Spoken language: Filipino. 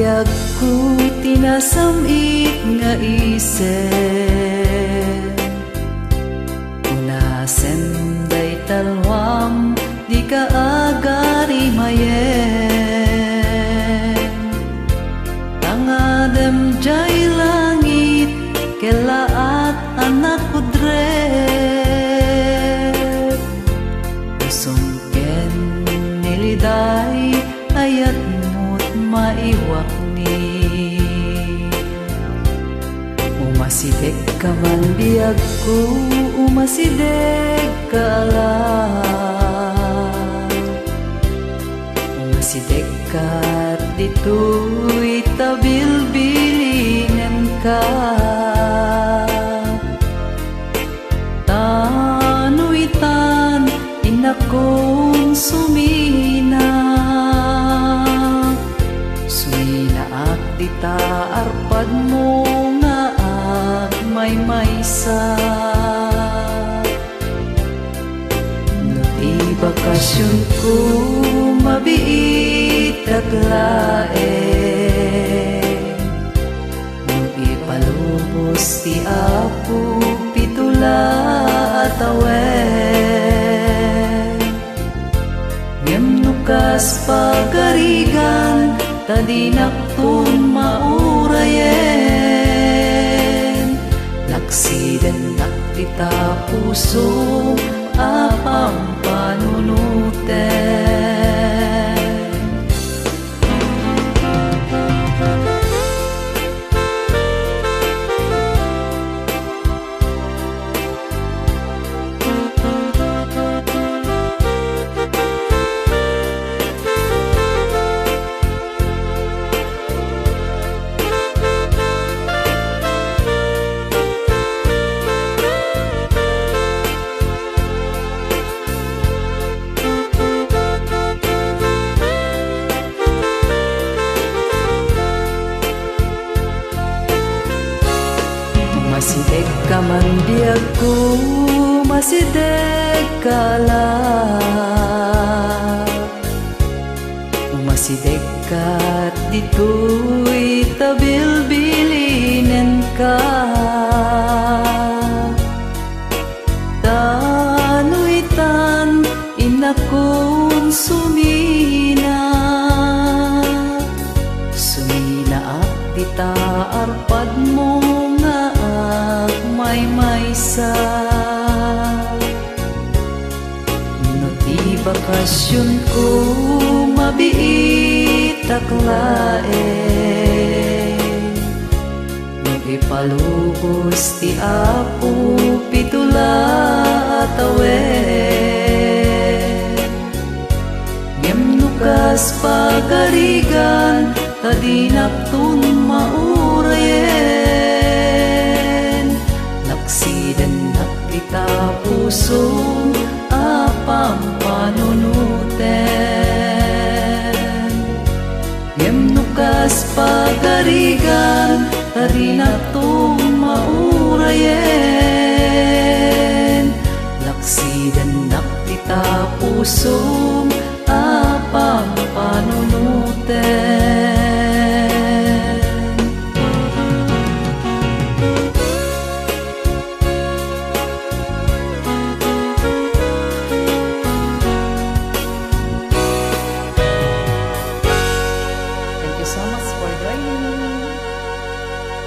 biag ko tinasamit nga isip. Unasen day talwam di ka agari mayen. Tangadem jay langit kelaat anak kudret. Usungken niliday ayat mo't maiwak ni. Umasideg ka man biag ko, umasideg ka ala. Umasideg ka dito'y tabilbilinen ka. Tanuitan inakong sumina. Sumina ak dita arpad mo nga ak may maysa. No di bakasyon ko mabiit aglaeng. No ipalubos ti Apo pitula at awen. Ngem nukas pagarigan tadinakton maurayen. Laksiden nakita puso apang panunuten. Masideg ka man biag ko, masideg ka la. Masideg ka dito'y tabilbilinen ka. Tanuitan inakong sumina. Sumina ak dita arpad mo nga ak may maysa. No di bakasyon ko mabiit aklaeng. No ipalubos ti Apo pitula at awen. Ngem nukas pagarigan tadinakton maurayen. Laksiden nakita puso apang panunuten. Ngem nukas pagarigan tadinakton maurayen. Laksiden nakita puso